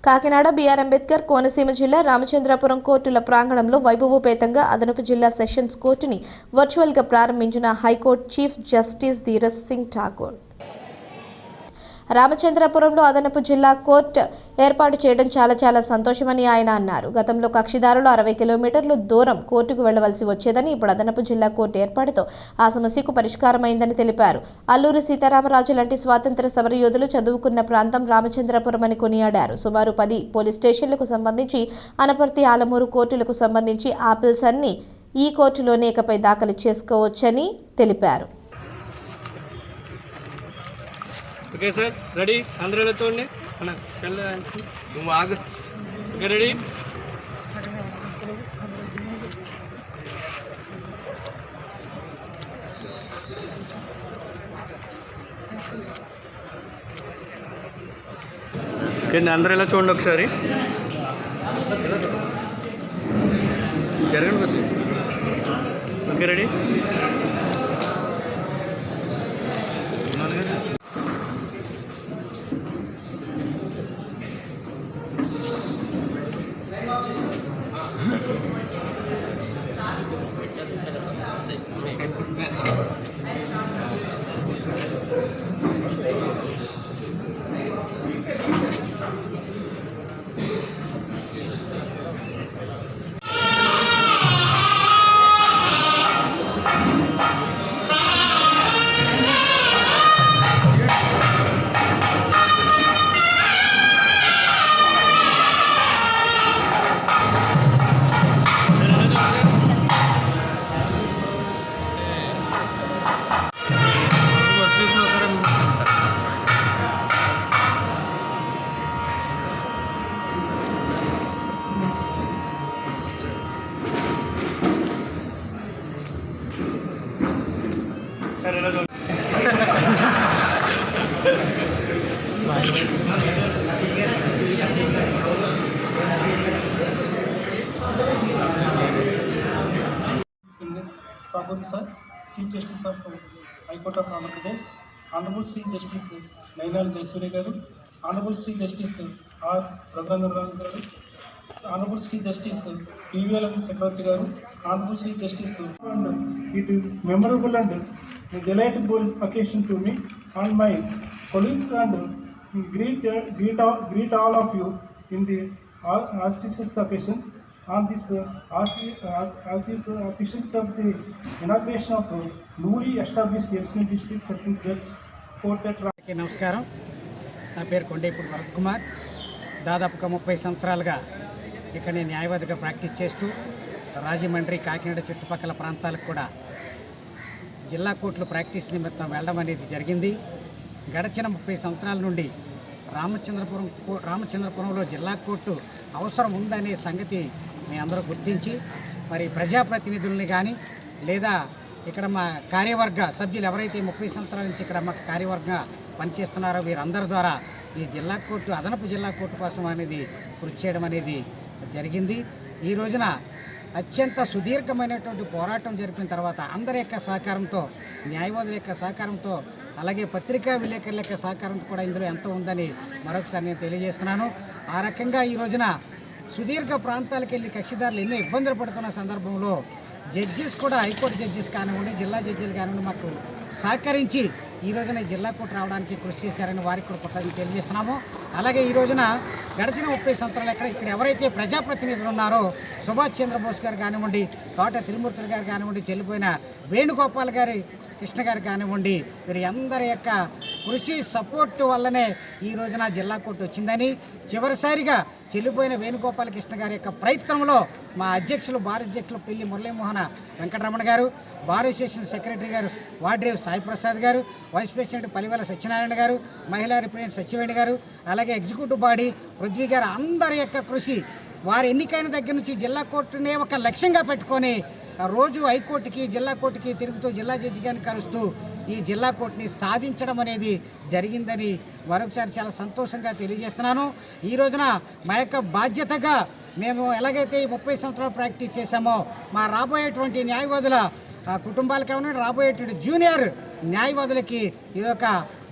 Kakinada BR Ambedkar Konaseema జిల్లా రామచంద్రపురం కోర్టుల ప్రాంగణంలో వైభవోపేతంగా అదనపు జిల్లా సెషన్స్ కోర్టుని వర్చువల్గా ప్రారంభించిన high court chief justice Dheeraj Singh Thakur. రామచంద్రపురంలో అదనపు జిల్లా కోర్టు ఏర్పాటు చేయడం చాలా సంతోషమని ఆయన అన్నారు. గతంలో కక్షిదారులు 60 కిలోమీటర్లు దూరం కోర్టుకు వెళ్లవలసి వచ్చేదని, ఇప్పుడు అదనపు జిల్లా కోర్టు ఏర్పాటుతో ఆ సమస్యకు పరిష్కారమైందని తెలిపారు. అల్లూరి సీతారామరాజు లాంటి స్వాతంత్ర సమరయోధులు చదువుకున్న ప్రాంతం రామచంద్రపురం అని కొనియాడారు. సుమారు 10 పోలీస్ స్టేషన్లకు సంబంధించి, అనపర్తి, ఆలమూరు కోర్టులకు సంబంధించి ఆపిల్స్ అన్ని ఈ కోర్టులోనే ఇకపై దాఖలు చేసుకోవచ్చని తెలిపారు. Okay sir, ready? అందరూ ఎలా చూడండి అన్న, నువ్వు ఆగు. Okay, ready? ఓకే, అందరూ ఎలా చూడండి ఒకసారి. జరగండి. Okay, ready? Thakur sir, Chief Justice of High Court of Andhra Pradesh, Honorable Sri Justice Nainal Jaiswari garu, Honorable Sri Justice R. Raghurangan garu, Honorable Sri Justice PVL Chakravarti garu, Honorable Sri Justice, and it is memorable and a delightful occasion to me and my colleagues, and greet all of you in the auspicious occasions on this officials of the inauguration of newly established Yelchin District Sessions Judge Court at నమస్కారం. నా పేరు కొండేపూడి భరత్ కుమార్. దాదాపుగా 30 సంవత్సరాలుగా ఇక్కడ నేను న్యాయవాదిగా practice చేస్తూ రాజమండ్రి, కాకినాడ చుట్టుపక్కల ప్రాంతాలకు కూడా జిల్లా కోర్టులో ప్రాక్టీస్ నిమిత్తం వెళ్ళడం అనేది జరిగింది. గడిచిన 30 సంవత్సరాల నుండి రామచంద్రపురంలో జిల్లా కోర్టు అవసరం ఉందనే సంగతి మీ అందరూ గుర్తించి, మరి ప్రజాప్రతినిధుల్ని కానీ లేదా ఇక్కడ మా కార్యవర్గ సభ్యులు ఎవరైతే 30 సంవత్సరాల నుంచి ఇక్కడ మా కార్యవర్గంగా పనిచేస్తున్నారో వీరందరి ద్వారా ఈ జిల్లా కోర్టు, అదనపు జిల్లా కోర్టు కోసం అనేది కృషి చేయడం అనేది జరిగింది. ఈ రోజున అత్యంత సుదీర్ఘమైనటువంటి పోరాటం జరిపిన తర్వాత అందరి యొక్క సహకారంతో, న్యాయవాదుల యొక్క సహకారంతో, అలాగే పత్రికా విలేకరుల యొక్క సహకారంతో కూడా ఇందులో ఎంతో ఉందని మరొకసారి నేను తెలియజేస్తున్నాను. ఆ రకంగా ఈ రోజున సుదీర్ఘ ప్రాంతాలకు వెళ్ళి కక్షిదారులు ఎన్నో ఇబ్బందులు పడుతున్న సందర్భంలో జడ్జెస్ కూడా, హైకోర్టు జడ్జెస్ కానివ్వండి, జిల్లా జడ్జీలు కానివ్వండి, మాకు సహకరించి ఈ రోజున జిల్లా కోర్టు రావడానికి కృషి చేశారని వారికి కూడా కృతజ్ఞతలు తెలియజేస్తున్నాము. అలాగే ఈ రోజున గడిచిన 30 సంవత్సరాలు ఇక్కడ ఎవరైతే ప్రజాప్రతినిధులు ఉన్నారో, సుభాష్ చంద్రబోస్ గారు కానివ్వండి, తోట తిరుమూర్తులు గారు కానివ్వండి, చెల్లిపోయిన వేణుగోపాల్ గారి కృష్ణ గారు కానివ్వండి, వీరి అందరి యొక్క కృషి సపోర్టు వల్లనే ఈ రోజున జిల్లా కోర్టు వచ్చిందని, చివరిసారిగా చెల్లిపోయిన వేణుగోపాల కృష్ణ గారి యొక్క ప్రయత్నంలో మా అధ్యక్షులు, బార్ అధ్యక్షులు పిల్లి మురళీమోహన వెంకటరమణ గారు, బార్ అసోసియేషన్ సెక్రటరీ గారు వాడ్రేవ్ సాయి ప్రసాద్ గారు, వైస్ ప్రెసిడెంట్ పలివేల సత్యనారాయణ గారు, మహిళా రిప్రజెంటేటివ్ సత్యవేణి గారు, అలాగే ఎగ్జిక్యూటివ్ బాడీ పృథ్వీ గారు, అందరి యొక్క కృషి, వారు ఎన్నికైన దగ్గర నుంచి జిల్లా కోర్టునే ఒక లక్ష్యంగా పెట్టుకొని రోజు హైకోర్టుకి, జిల్లా కోర్టుకి తిరుగుతూ జిల్లా జడ్జి గారిని కలుస్తూ ఈ జిల్లా కోర్టుని సాధించడం అనేది జరిగిందని మరొకసారి చాలా సంతోషంగా తెలియజేస్తున్నాను. ఈ రోజున మా యొక్క బాధ్యతగా మేము ఎలాగైతే ఈ 30 సంవత్సరాలు ప్రాక్టీస్ చేశామో, మా రాబోయేటువంటి న్యాయవాదుల కుటుంబాలకు ఏమన్నా రాబోయేటువంటి జూనియర్ న్యాయవాదులకి ఇదొక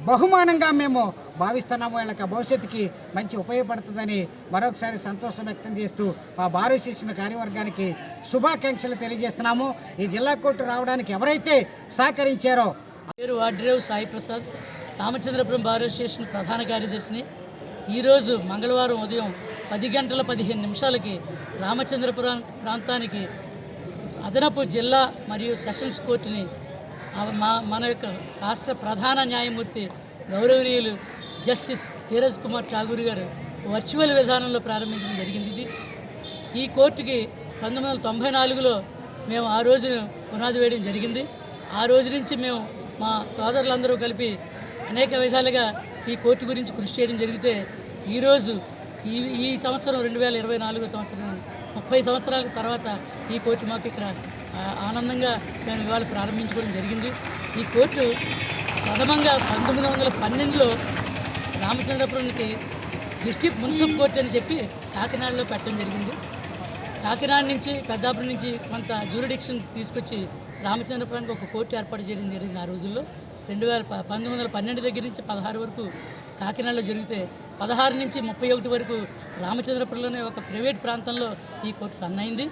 బహుమానంగా మేము భావిస్తున్నాము. వీళ్ళకి భవిష్యత్తుకి మంచి ఉపయోగపడుతుందని మరొకసారి సంతోషం వ్యక్తం చేస్తూ మా బార్ అసోసియేషన్ కార్యవర్గానికి శుభాకాంక్షలు తెలియజేస్తున్నాము. ఈ జిల్లా కోర్టు రావడానికి ఎవరైతే సహకరించారో పేరు వాడ్రేవ్ సాయి ప్రసాద్, రామచంద్రపురం బార్ అసోసియేషన్ ప్రధాన కార్యదర్శిని. ఈరోజు మంగళవారం ఉదయం 10:15 రామచంద్రపురం ప్రాంతానికి అదనపు జిల్లా మరియు సెషన్స్ కోర్టుని మన యొక్క రాష్ట్ర ప్రధాన న్యాయమూర్తి గౌరవనీయులు జస్టిస్ ధీరజ్ కుమార్ ఠాగూర్ గారు వర్చువల్ విధానంలో ప్రారంభించడం జరిగింది. ఈ కోర్టుకి 1994లో మేము ఆ రోజున పునాది వేయడం జరిగింది. ఆ రోజు నుంచి మేము మా సోదరులందరూ కలిపి అనేక విధాలుగా ఈ కోర్టు గురించి కృషి చేయడం జరిగితే ఈరోజు ఈ సంవత్సరం 2024 సంవత్సరం 30 సంవత్సరాల తర్వాత ఈ కోర్టు మాకు ఇక్కడ ఆనందంగా మేము ఇవాళ ప్రారంభించుకోవడం జరిగింది. ఈ కోర్టు ప్రథమంగా 1912లో రామచంద్రపురంకి డిస్ట్రిక్ట్ మున్సిపల్ కోర్టు అని చెప్పి కాకినాడలో పెట్టడం జరిగింది. కాకినాడ నుంచి పెద్దాపురం నుంచి కొంత జ్యూరిడిక్షన్ తీసుకొచ్చి రామచంద్రపురానికి ఒక కోర్టు ఏర్పాటు చేయడం జరిగింది. ఆ రోజుల్లో 1912 దగ్గర నుంచి 16 వరకు కాకినాడలో జరిగితే 16 నుంచి 31 వరకు రామచంద్రపురంలోనే ఒక ప్రైవేట్ ప్రాంతంలో ఈ కోర్టు రన్ అయింది.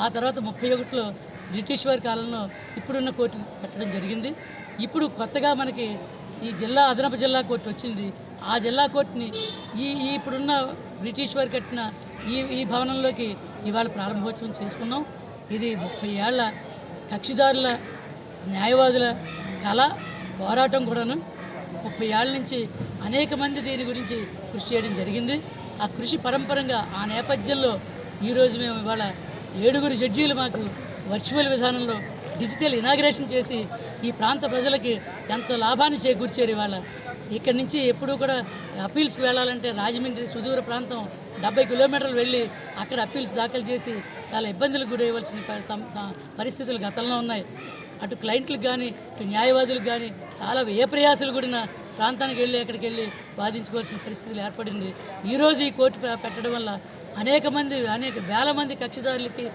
ఆ తర్వాత 31లో బ్రిటిష్ వారి కాలంలో ఇప్పుడున్న కోర్టు పెట్టడం జరిగింది. ఇప్పుడు కొత్తగా మనకి ఈ జిల్లా అదనపు జిల్లా కోర్టు వచ్చింది. ఆ జిల్లా కోర్టుని ఇప్పుడున్న బ్రిటిష్ వారు కట్టిన ఈ భవనంలోకి ఇవాళ ప్రారంభోత్సవం చేసుకున్నాం. ఇది 30 ఏళ్ల కక్షిదారుల న్యాయవాదుల కళ పోరాటం కూడాను. 30 ఏళ్ళ నుంచి అనేక మంది దీని గురించి కృషి చేయడం జరిగింది. ఆ కృషి పరంపరంగా ఆ నేపథ్యంలో ఈరోజు మేము ఇవాళ 7 జడ్జీలు మాకు వర్చువల్ విధానంలో డిజిటల్ ఇనాగ్రేషన్ చేసి ఈ ప్రాంత ప్రజలకి ఎంతో లాభాన్ని చేకూర్చారు. ఇవాళ ఇక్కడి నుంచి ఎప్పుడూ కూడా అప్పీల్స్కి వెళ్ళాలంటే రాజమండ్రి సుదూర ప్రాంతం 70 కిలోమీటర్లు వెళ్ళి అక్కడ అప్పీల్స్ దాఖలు చేసి చాలా ఇబ్బందులకు గురయ్యవలసిన పరిస్థితులు గతంలో ఉన్నాయి. అటు క్లయింట్లకు కానీ ఇటు న్యాయవాదులకు కానీ చాలా వ్యయ ప్రయాసాలు కూడిన ప్రాంతానికి వెళ్ళి అక్కడికి వెళ్ళి వాదించుకోవాల్సిన పరిస్థితులు ఏర్పడింది. ఈరోజు ఈ కోర్టు పెట్టడం వల్ల అనేక వేల మంది కక్షిదారులకి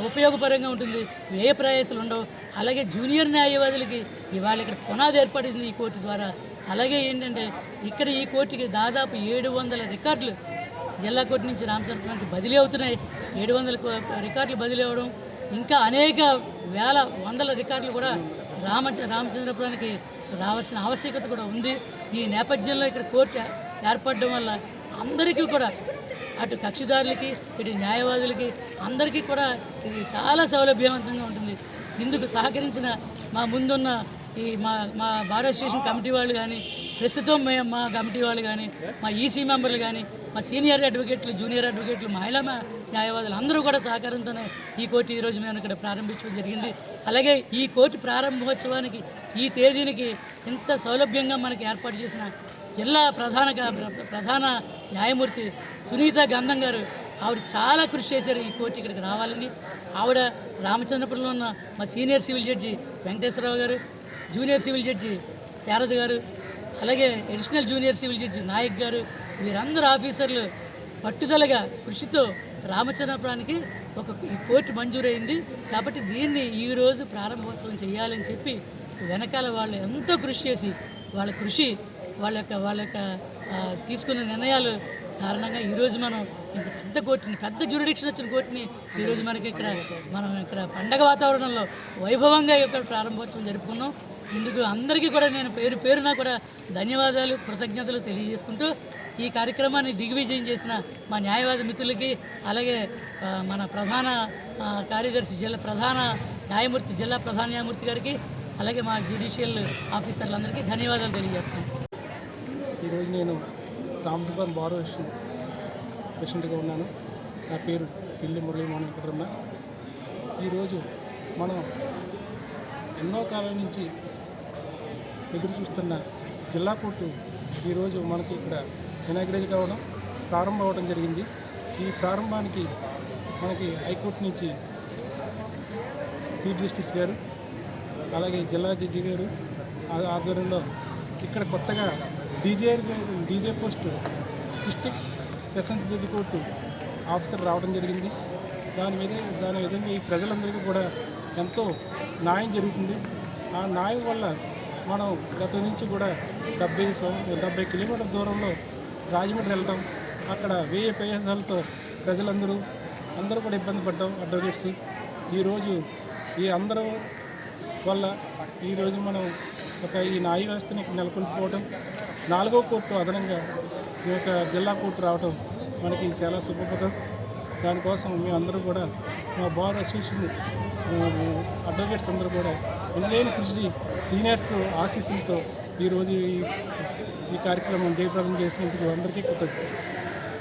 ఉపయోగపరంగా ఉంటుంది. వ్యయ ప్రయాసాలు ఉండవు. అలాగే జూనియర్ న్యాయవాదులకి ఇవాళ ఇక్కడ పునాది ఏర్పడింది ఈ కోర్టు ద్వారా. అలాగే ఏంటంటే ఇక్కడ ఈ కోర్టుకి దాదాపు 700 రికార్డులు జిల్లా కోర్టు నుంచి రామచంద్రపురానికి బదిలీ అవుతున్నాయి. 700 రికార్డులు బదిలీ అవ్వడం, ఇంకా అనేక వందల రికార్డులు కూడా రామచంద్రపురానికి రావాల్సిన ఆవశ్యకత కూడా ఉంది. ఈ నేపథ్యంలో ఇక్కడ కోర్టు ఏర్పడడం వల్ల అందరికీ కూడా అటు కక్షిదారులకి ఇటు న్యాయవాదులకి అందరికీ కూడా ఇది చాలా సౌలభ్యవంతంగా ఉంటుంది. ఇందుకు సహకరించిన మా ముందున్న మా బార్ అసోసియేషన్ కమిటీ వాళ్ళు కానీ, ప్రస్తుతం మా కమిటీ వాళ్ళు కానీ, మా ఈసీ మెంబర్లు కానీ, మా సీనియర్ అడ్వకేట్లు, జూనియర్ అడ్వకేట్లు, మహిళా న్యాయవాదులు అందరూ కూడా సహకారంతోనే ఈ కోర్టు ఈరోజు మేము ఇక్కడ ప్రారంభించడం జరిగింది. అలాగే ఈ కోర్టు ప్రారంభోత్సవానికి ఈ తేదీనికి ఇంత సౌలభ్యంగా మనకి ఏర్పాటు చేసిన జిల్లా ప్రధాన న్యాయమూర్తి సునీత గంధం గారు, ఆవిడ చాలా కృషి చేశారు ఈ కోర్టు ఇక్కడికి రావాలని. ఆవిడ రామచంద్రపురంలో ఉన్న మా సీనియర్ సివిల్ జడ్జి వెంకటేశ్వరరావు గారు, జూనియర్ సివిల్ జడ్జి శారద గారు, అలాగే additional junior civil judge Nayak గారు, వీరందరూ ఆఫీసర్లు పట్టుదలగా కృషితో రామచంద్రపురానికి ఈ కోర్టు మంజూరైంది. కాబట్టి దీన్ని ఈరోజు ప్రారంభోత్సవం చేయాలని చెప్పి వెనకాల వాళ్ళు ఎంతో కృషి చేసి వాళ్ళ యొక్క తీసుకున్న నిర్ణయాలు కారణంగా ఈరోజు మనం ఇంత పెద్ద కోర్టుని, పెద్ద జ్యూరిడిక్షన్ వచ్చిన కోర్టుని ఈరోజు మనం ఇక్కడ పండగ వాతావరణంలో వైభవంగా ఇక్కడ ప్రారంభోత్సవం జరుపుకున్నాం. ఇందుకు అందరికీ కూడా నేను పేరున కూడా ధన్యవాదాలు, కృతజ్ఞతలు తెలియజేసుకుంటూ ఈ కార్యక్రమాన్ని దిగ్విజయం చేసిన మా న్యాయవాది మిత్రులకి, అలాగే మన ప్రధాన కార్యదర్శి జిల్లా ప్రధాన న్యాయమూర్తి గారికి, అలాగే మా జ్యుడిషియల్ ఆఫీసర్లందరికీ ధన్యవాదాలు తెలియజేస్తాను. ఈరోజు నేను రామచంద్రపురం బార్ అసోసియేషన్ ప్రెసిడెంట్గా ఉన్నాను. నా పేరు పిల్లి మురళీమోహన్ వెంకటరమణ. ఈరోజు మనం ఎన్నో కాలం నుంచి ఎదురు చూస్తున్న జిల్లా కోర్టు ఈరోజు మనకి ఇక్కడ ఇనాగ్రేట్ కావడం, ప్రారంభం అవ్వడం జరిగింది. ఈ ప్రారంభానికి మనకి హైకోర్టు నుంచి చీఫ్ జస్టిస్ గారు, అలాగే జిల్లా జడ్జి గారు ఆధ్వర్యంలో ఇక్కడ కొత్తగా DJ post district sessions judge court officer రావడం జరిగింది. దాని విధంగా ఈ ప్రజలందరికీ కూడా ఎంతో న్యాయం జరుగుతుంది. ఆ న్యాయం వల్ల మనం గత నుంచి కూడా 70 కిలోమీటర్ల దూరంలో రాజమండ్రి వెళ్ళడం, అక్కడ వ్యయ ప్రయాసాలతో ప్రజలందరూ కూడా ఇబ్బంది పడ్డాం అడ్వకేట్స్. ఈరోజు ఈ అందరం వల్ల ఈరోజు మనం ఈ న్యాయ వ్యవస్థని నెలకొల్పుకోవడం, 4వ కోర్టు అదనంగా ఈ యొక్క జిల్లా కోర్టు రావడం మనకి చాలా శుభప్రదం. దానికోసం మేమందరూ కూడా మా బార్ అసోసియేషన్ అడ్వకేట్స్ అందరూ కూడా ఎన్నలేని కృషి సీనియర్స్ ఆశీస్సులతో ఈరోజు ఈ కార్యక్రమం జయప్రదం చేసినందుకు అందరికీ కృతజ్ఞతలు.